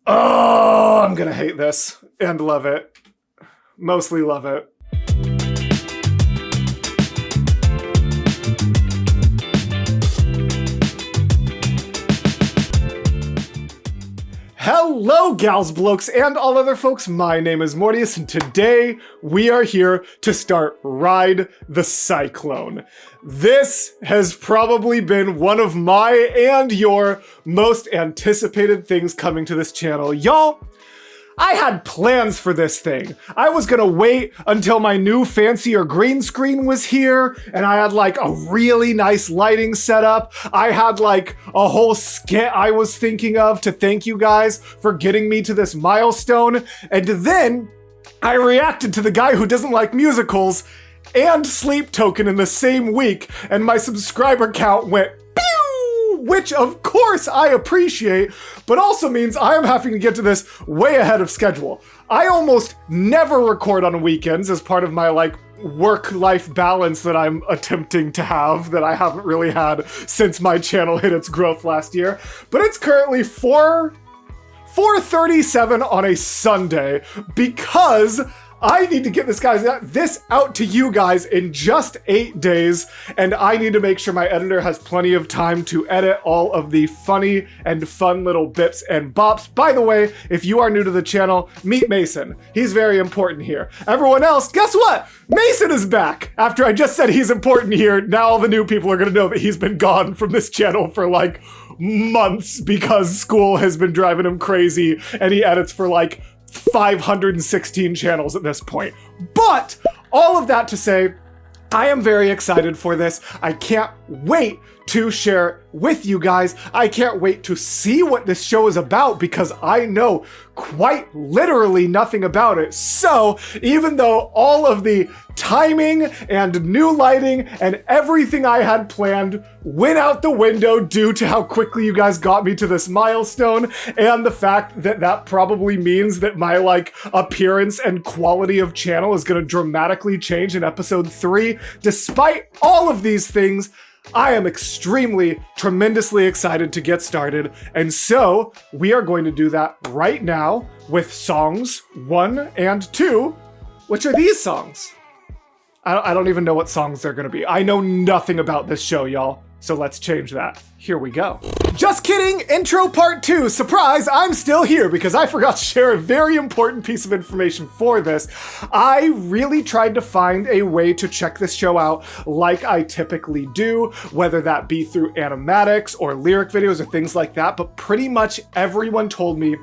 Oh, I'm gonna hate this and love it. Mostly love it. Hello, gals, blokes, and all other folks. My name is Mortius, and today we are here to start Ride the Cyclone. This has probably been one of my and your most anticipated things coming to this channel. Y'all, I had plans for this thing. I was gonna wait until my new fancier green screen was here, and I had like a really nice lighting setup. I had like a whole skit I was thinking of to thank you guys for getting me to this milestone. And then I reacted to the guy who doesn't like musicals and Sleep Token in the same week, and my subscriber count went pew, which of course I appreciate, but also means I am having to get to this way ahead of schedule. I almost never record on weekends as part of my like work-life balance that I'm attempting to have, that I haven't really had since my channel hit its growth last year. But it's currently 4:37 on a Sunday because I need to get this out to you guys in just 8 days, and I need to make sure my editor has plenty of time to edit all of the funny and fun little bips and bops. By the way, if you are new to the channel, meet Mason. He's very important here. Everyone else, guess what? Mason is back! After I just said he's important here, now all the new people are gonna know that he's been gone from this channel for like months because school has been driving him crazy, and he edits for like 516 channels at this point. But all of that to say, I am very excited for this. I can't wait to share with you guys. I can't wait to see what this show is about because I know quite literally nothing about it. So even though all of the timing and new lighting and everything I had planned went out the window due to how quickly you guys got me to this milestone, and the fact that that probably means that my like appearance and quality of channel is going to dramatically change in episode 3, despite all of these things, I am extremely, tremendously excited to get started, and so we are going to do that right now with songs 1 and 2, which are these songs. I don't even know what songs they're gonna be. I know nothing about this show, y'all, so let's change that. Here we go. Just kidding, intro part 2. Surprise, I'm still here because I forgot to share a very important piece of information for this. I really tried to find a way to check this show out like I typically do, whether that be through animatics or lyric videos or things like that, but pretty much everyone told me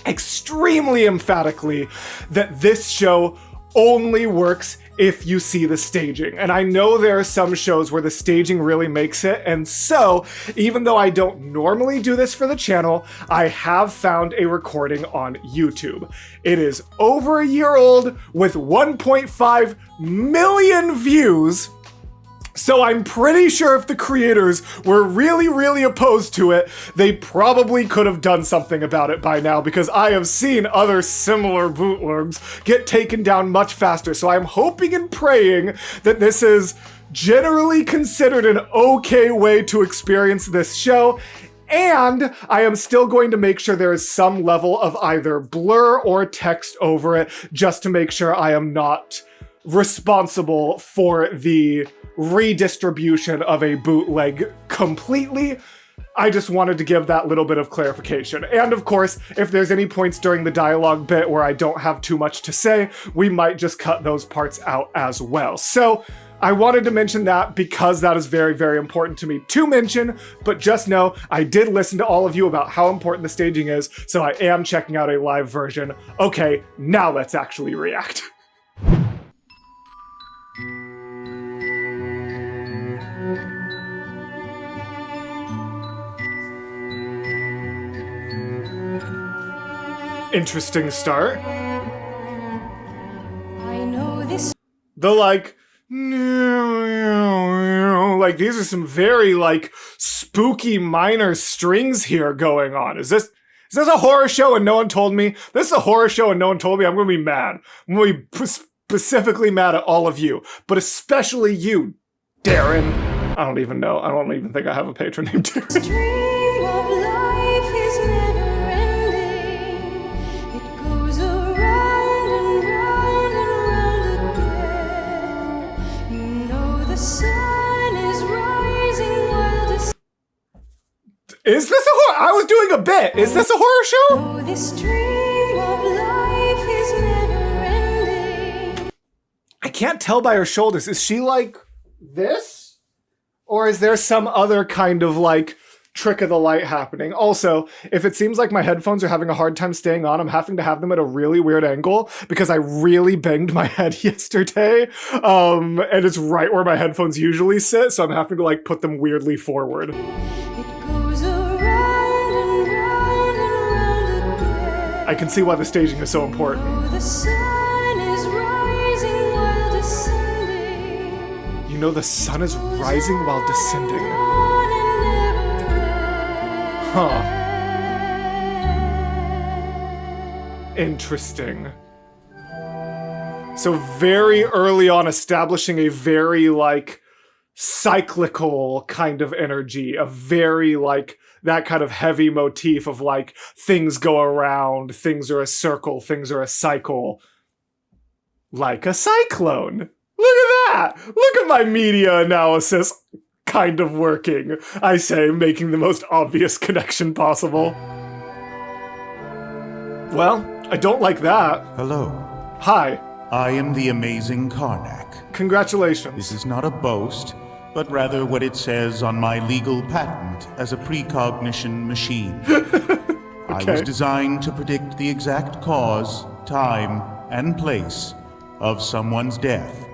extremely emphatically that this show only works if you see the staging. And I know there are some shows where the staging really makes it, and so even though I don't normally do this for the channel, I have found a recording on YouTube. It is over a year old with 1.5 million views. So I'm pretty sure if the creators were really, really opposed to it, they probably could have done something about it by now, because I have seen other similar bootlegs get taken down much faster. So I'm hoping and praying that this is generally considered an okay way to experience this show. And I am still going to make sure there is some level of either blur or text over it, just to make sure I am not responsible for the redistribution of a bootleg completely. I just wanted to give that little bit of clarification. And of course, if there's any points during the dialogue bit where I don't have too much to say, we might just cut those parts out as well. So I wanted to mention that because that is very, very important to me to mention, but just know I did listen to all of you about how important the staging is, so I am checking out a live version. Okay, now let's actually react. Interesting start. I know this. The like these are some very like spooky minor strings here going on. Is this a horror show and no one told me? This is a horror show and no one told me. I'm gonna be mad. I'm gonna be specifically mad at all of you, but especially you, Darren. I don't even know. I don't even think I have a patron named Darren. Dream of life is never ending. Is this a horror? I was doing a bit. Is this a horror show? Oh, this dream of life is never ending. I can't tell by her shoulders. Is she like this? Or is there some other kind of like trick of the light happening? Also, if it seems like my headphones are having a hard time staying on, I'm having to have them at a really weird angle because I really banged my head yesterday. And it's right where my headphones usually sit, so I'm having to like put them weirdly forward. I can see why the staging is so important. The sun is rising while descending. You know the sun is rising while descending. Huh. Interesting. So very early on establishing a very like cyclical kind of energy, a very like that kind of heavy motif of like things go around, things are a circle, things are a cycle. Like a cyclone. Look at that! Look at my media analysis kind of working. I say, making the most obvious connection possible. Well, I don't like that. Hello. Hi. I am the amazing Karnak. Congratulations. This is not a boast, but rather what it says on my legal patent as a precognition machine. I was designed to predict the exact cause, time, and place of someone's death.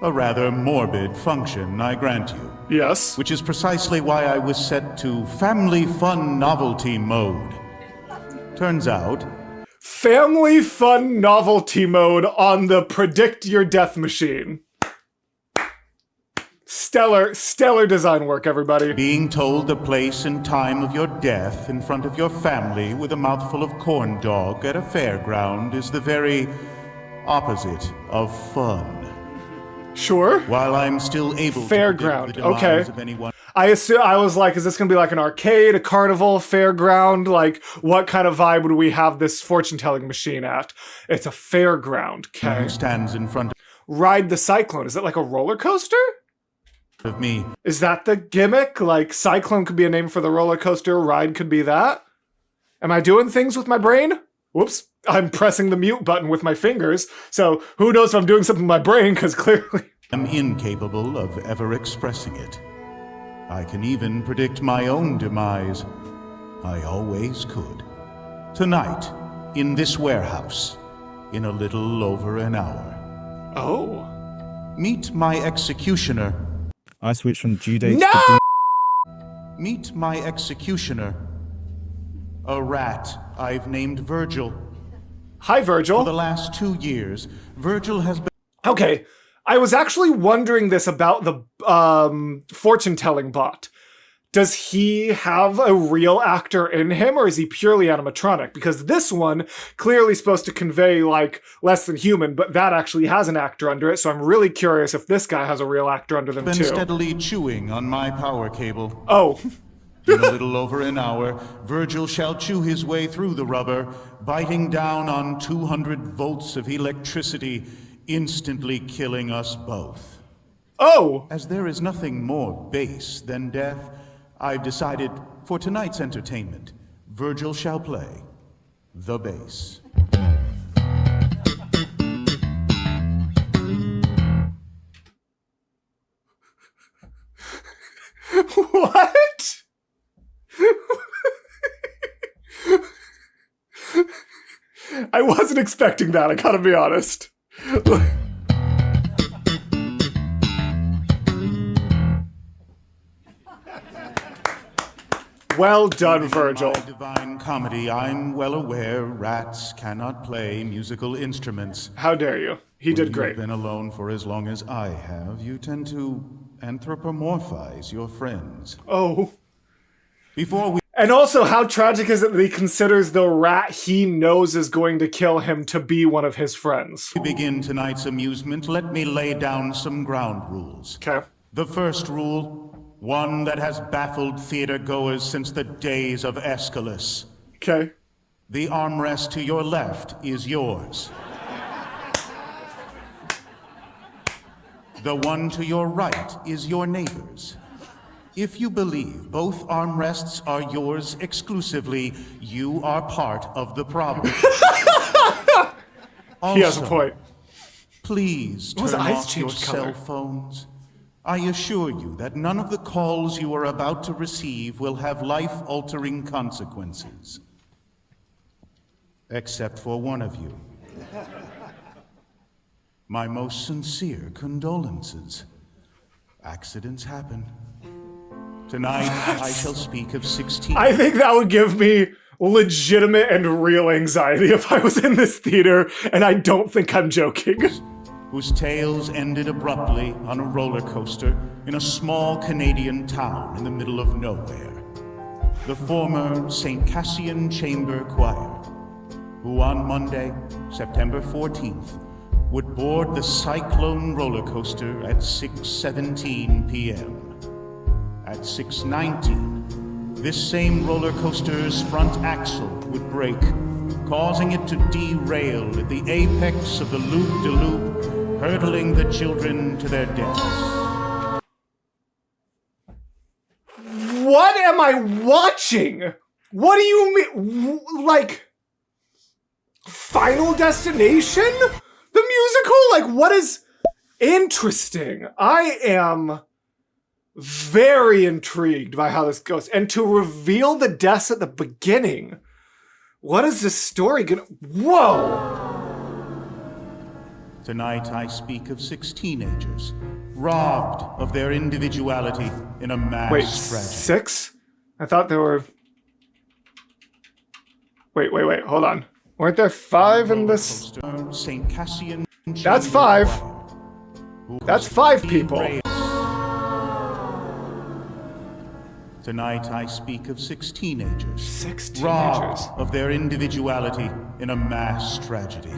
A rather morbid function, I grant you. Yes. Which is precisely why I was set to family fun novelty mode. Turns out, Family fun novelty mode on the predict your death machine. Stellar design work, everybody. being told the place and time of your death in front of your family with a mouthful of corn dog at a fairground is the very opposite of fun. Sure. While I'm still able Fairground, to predict the demise of anyone. I was like, is this gonna be like an arcade, a carnival, fairground? Like, what kind of vibe would we have this fortune-telling machine at? It's a fairground, okay. Who stands in front Ride the Cyclone. Is it like a roller coaster? of me. Is that the gimmick? Like, Cyclone could be a name for the roller coaster, Ride could be that? Am I doing things with my brain? Whoops. I'm pressing the mute button with my fingers, so who knows if I'm doing something with my brain, because clearly... I'm incapable of ever expressing it. I can even predict my own demise. I always could. Tonight, in this warehouse, in a little over an hour. Oh. Meet my executioner. I switched from due dates No! to Meet my executioner. A rat I've named Virgil. Hi, For Virgil. the last 2 years, Virgil has been Okay, I was actually wondering this about the fortune-telling bot. Does he have a real actor in him, or is he purely animatronic? Because this one clearly supposed to convey, like, less than human, but that actually has an actor under it, so I'm really curious if this guy has a real actor under them, too. steadily chewing on my power cable. Oh. In a little over an hour, Virgil shall chew his way through the rubber, biting down on 200 volts of electricity, instantly killing us both. Oh! As there is nothing more base than death, I've decided for tonight's entertainment, Virgil shall play the bass. What? I wasn't expecting that, I gotta be honest. Well done, Virgil. In my divine comedy, I'm well aware rats cannot play musical instruments. How dare you? He did When great. You've been alone for as long as I have. You tend to anthropomorphize your friends. Oh. Before we And also, how tragic is it that he considers the rat he knows is going to kill him to be one of his friends? begin tonight's amusement, let me lay down some ground rules. Okay. The first rule, one that has baffled theater goers since the days of Aeschylus. Okay. The armrest to your left is yours. The one to your right is your neighbor's. If you believe both armrests are yours exclusively, you are part of the problem. Also, He has a point. please What was turn ice off your changed color? cell phones. I assure you that none of the calls you are about to receive will have life-altering consequences. Except for one of you. My most sincere condolences. Accidents happen. Tonight, I shall speak of 16. I think that would give me legitimate and real anxiety if I was in this theater, and I don't think I'm joking. Whose tales ended abruptly on a roller coaster in a small Canadian town in the middle of nowhere. The former St. Cassian Chamber Choir, who on Monday, September 14th, would board the Cyclone roller coaster at 6:17 p.m. At 6:19, this same roller coaster's front axle would break, causing it to derail at the apex of the loop-de-loop, hurtling the children to their deaths. What am I watching? What do you mean? Like, Final Destination? The musical? Like, what is interesting? I am very intrigued by how this goes. And to reveal the deaths at the beginning, what is this story gonna... Whoa! Tonight I speak of 6 teenagers, robbed of their individuality in a mass Wait, tragedy. 6? I thought there were... Wait, hold on. Weren't there 5 in this? St. Cassian That's 5. That's 5 people. Tonight I speak of 6 teenagers, 6 teenagers. robbed of their individuality in a mass tragedy.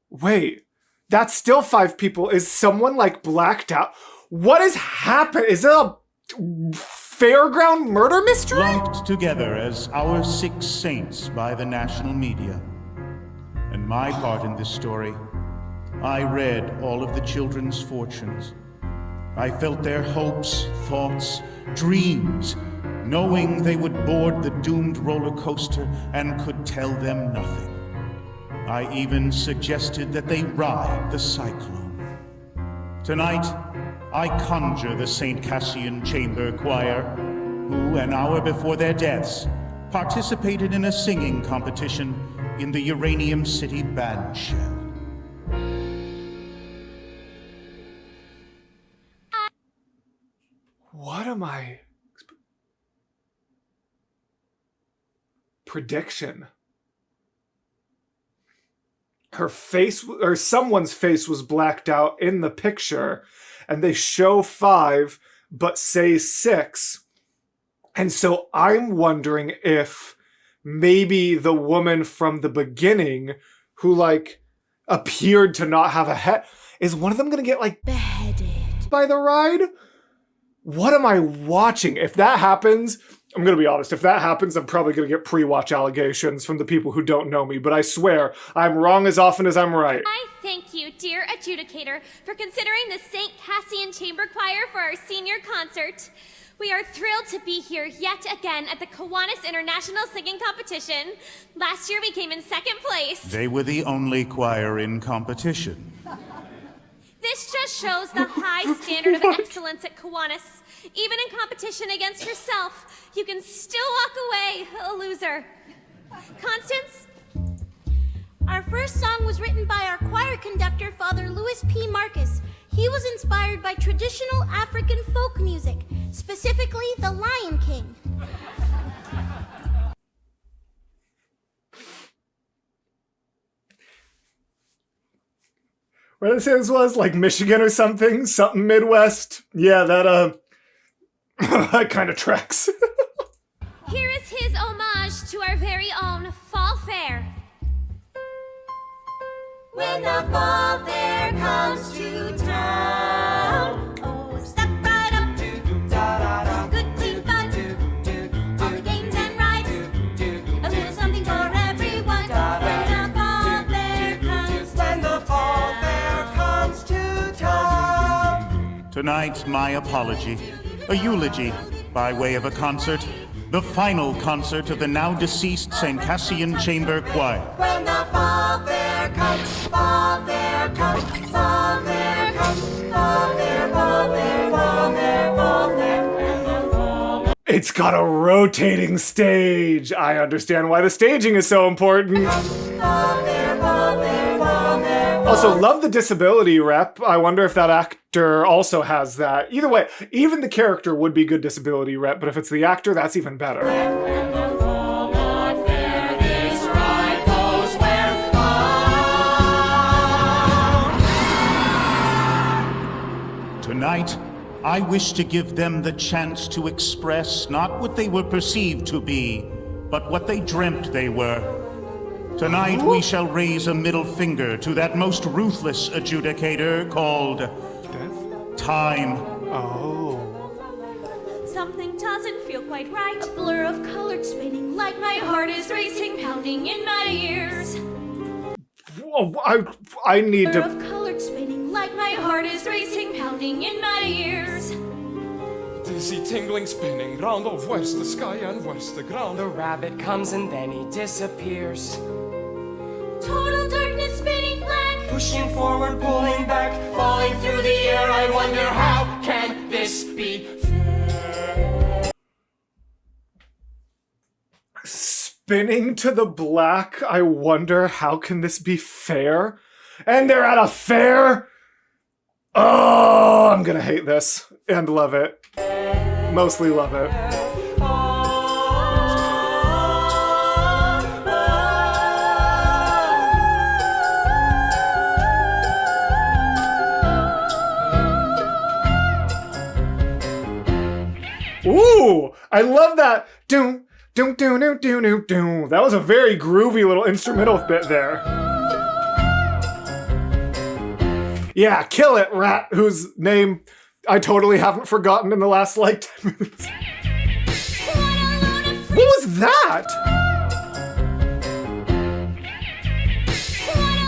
Wait, that's still 5 people. Is someone like blacked out? What has happened? Is it a fairground murder mystery? Lumped together as our 6 saints by the national media. And my part in this story, I read all of the children's fortunes. I felt their hopes, thoughts, dreams, knowing they would board the doomed roller coaster and could tell them nothing. I even suggested that they ride the Cyclone. Tonight, I conjure the St. Cassian Chamber Choir, who an hour before their deaths participated in a singing competition in the Uranium City band shell. What am I... Prediction. Her face, or someone's face was blacked out in the picture, and they show 5, but say 6. And so I'm wondering if maybe the woman from the beginning who, like, appeared to not have a head, is one of them gonna get, like, beheaded by the ride? What am I watching? If that happens, I'm gonna be honest, if that happens, I'm probably gonna get pre-watch allegations from the people who don't know me, but I swear, I'm wrong as often as I'm right. I thank you, dear adjudicator, for considering the St. Cassian Chamber Choir for our senior concert. We are thrilled to be here yet again at the Kiwanis International Singing Competition. Last year we came in 2nd place. They were the only choir in competition. This just shows the high standard of excellence at Kiwanis. Even in competition against yourself, you can still walk away a loser. Constance? Our first song was written by our choir conductor, Father Louis P. Marcus. He was inspired by traditional African folk music, specifically the Lion King. Where did I say this was? Like Michigan or something? Something Midwest? Yeah, that, that kind of tracks. Here is his homage to our very own Fall Fair. When the fall fair comes to town, oh, step right up. It's good, clean fun. All the games and rides. A little something for everyone. When the fall fair comes. When the fall fair comes to town. Tonight, my apology, a eulogy, by way of a concert, the final concert of the now deceased St. Cassian Chamber Choir. When the fall fair comes, fall fair comes, fall fair comes, fall fair, fall fair, fall fair, fall fair. It's got a rotating stage. I understand why the staging is so important. Also, love the disability rep. I wonder if that actor also has that. Either way, even the character would be good disability rep, but if it's the actor, that's even better. Tonight, I wish to give them the chance to express not what they were perceived to be, but what they dreamt they were. Tonight we shall raise a middle finger to that most ruthless adjudicator called Time. Something doesn't feel quite right. A blur of colored spinning like My heart is racing, pounding in my ears. Whoa, I need blur to... of colored spinning like My heart is racing, pounding in my ears. Dizzy, tingling, spinning round. Oh, where's the sky and where's the ground? The rabbit comes and then he disappears. Total darkness, spinning black. Pushing forward, pulling back, falling through the air. I wonder how can this be fair? Spinning to the black, I wonder how can this be fair? And they're at a fair? Oh, I'm gonna hate this and love it. Mostly love it. Ooh, I love that. Doom, doom, doom, doom, doom, doom, doom. That was a very groovy little instrumental bit there. Yeah, kill it, rat, whose name I totally haven't forgotten in the last, like, 10 minutes. What was that?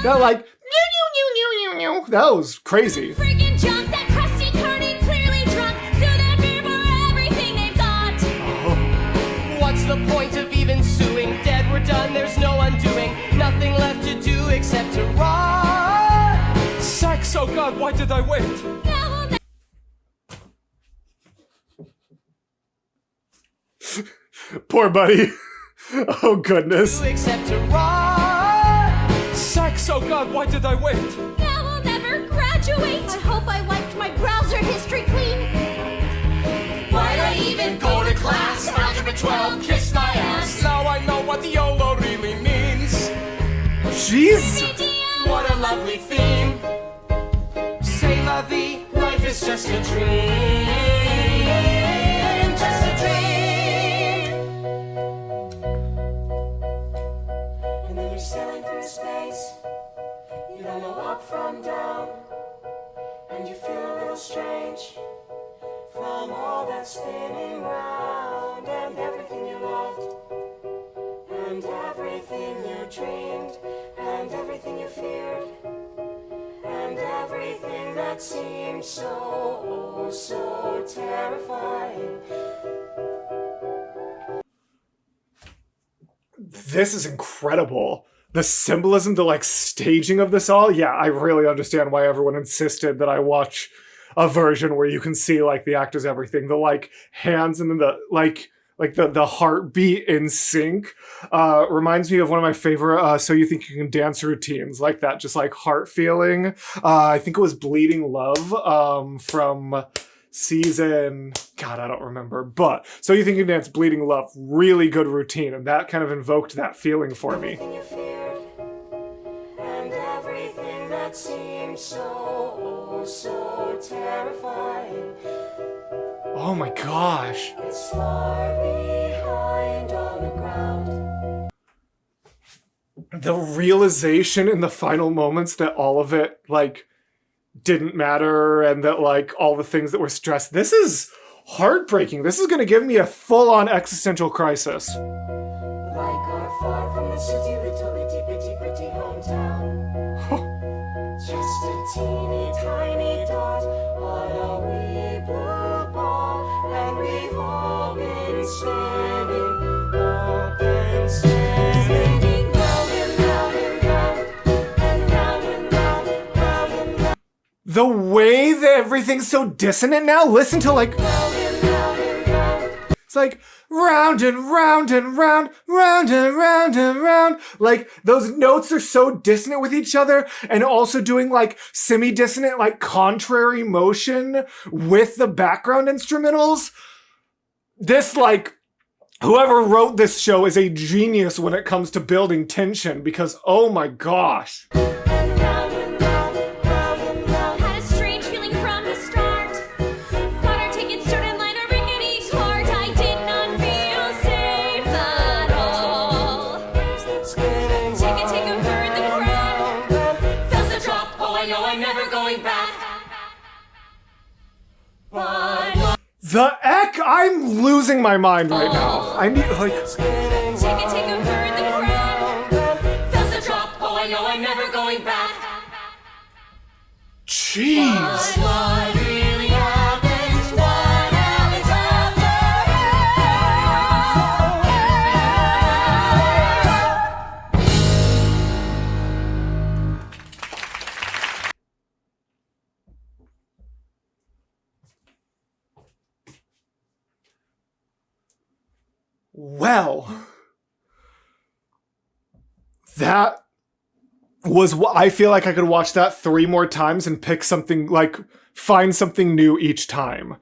That, like, that was crazy. Friggin' jump, that crusty carny clearly drunk. So that people everything they've got. What's the point of even suing? Dead, we're done, there's no undoing. Nothing left to do except to run. Sacks, oh God, why did I wait? Now we'll Poor buddy. Oh, goodness. Except to run. Sacks, oh God, why did I wait? Now we'll never graduate. I hope I wiped my browser history clean. Why'd I even go to class? Algebra 12, kiss my ass. Now I know what YOLO really means. Jeez. What a lovely theme. Say la vie, life is just a dream. Just a dream. And then you're sailing through space. You don't know up from down. And you feel a little strange from all that spinning round. And everything you loved, and everything you dreamed, and everything you feared, and everything that seemed so, so terrifying. This is incredible. The symbolism, the like staging of this all. Yeah, I really understand why everyone insisted that I watch a version where you can see like the actors, everything, the like hands and then the like the heartbeat in sync. Reminds me of one of my favorite So You Think You Can Dance routines, like that, just like heart feeling. I think it was Bleeding Love from season, God, I don't remember, but So You Think You Can Dance, Bleeding Love, really good routine, and that kind of invoked that feeling for me. Everything you feared, and everything that seemed so, so terrifying. Oh my gosh. It's far behind on the ground. The realization in the final moments that all of it, like, didn't matter and that, like, all the things that were stressed. This is heartbreaking. This is going to give me a full-on existential crisis. Like our far from the city, little itty bitty gritty hometown. Just a teeny tiny dot on a wee blue ball, and we've all the way that everything's so dissonant now. Listen to like, it's like round and round and round, round and round and round. Like those notes are so dissonant with each other, and also doing like semi-dissonant, like contrary motion with the background instrumentals. This like, whoever wrote this show is a genius when it comes to building tension, because oh my gosh. The Eck, I'm losing my mind right now. I need like. Take a bird the crown. Felt the drop. Oh, I know I'm never going back. Jeez. What really happens? What happens Well, that was what I feel like I could watch that 3 more times and pick something like find something new each time.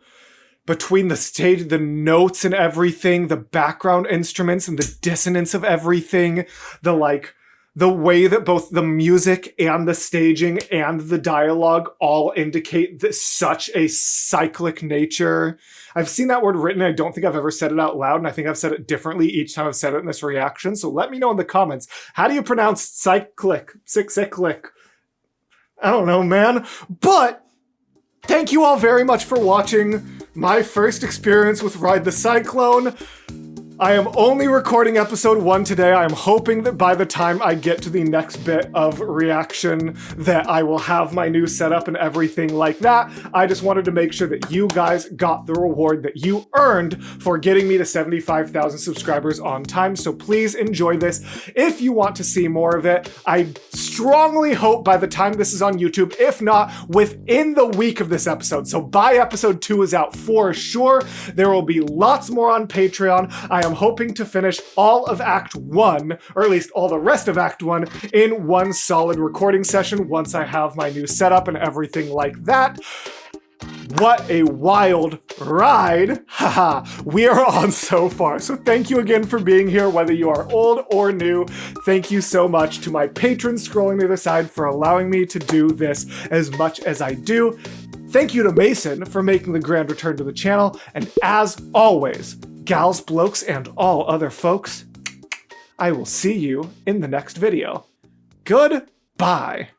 Between the stage, the notes and everything, the background instruments and the dissonance of everything, the like the way that both the music and the staging and the dialogue all indicate that such a cyclic nature. I've seen that word written. I don't think I've ever said it out loud, and I think I've said it differently each time I've said it in this reaction. So let me know in the comments. How do you pronounce cyclic? Cyclic? I don't know, man. But thank you all very much for watching my first experience with Ride the Cyclone. I am only recording episode 1 today. I am hoping that by the time I get to the next bit of reaction that I will have my new setup and everything like that. I just wanted to make sure that you guys got the reward that you earned for getting me to 75,000 subscribers on time. So please enjoy this. If you want to see more of it, I strongly hope by the time this is on YouTube, if not within the week of this episode. So by episode 2 is out for sure. There will be lots more on Patreon. I am hoping to finish all of Act 1, or at least all the rest of Act 1, in one solid recording session once I have my new setup and everything like that. What a wild ride, haha, we are on so far. So thank you again for being here, whether you are old or new. Thank you so much to my patrons scrolling to the side for allowing me to do this as much as I do. Thank you to Mason for making the grand return to the channel, and as always, gals, blokes, and all other folks, I will see you in the next video. Goodbye.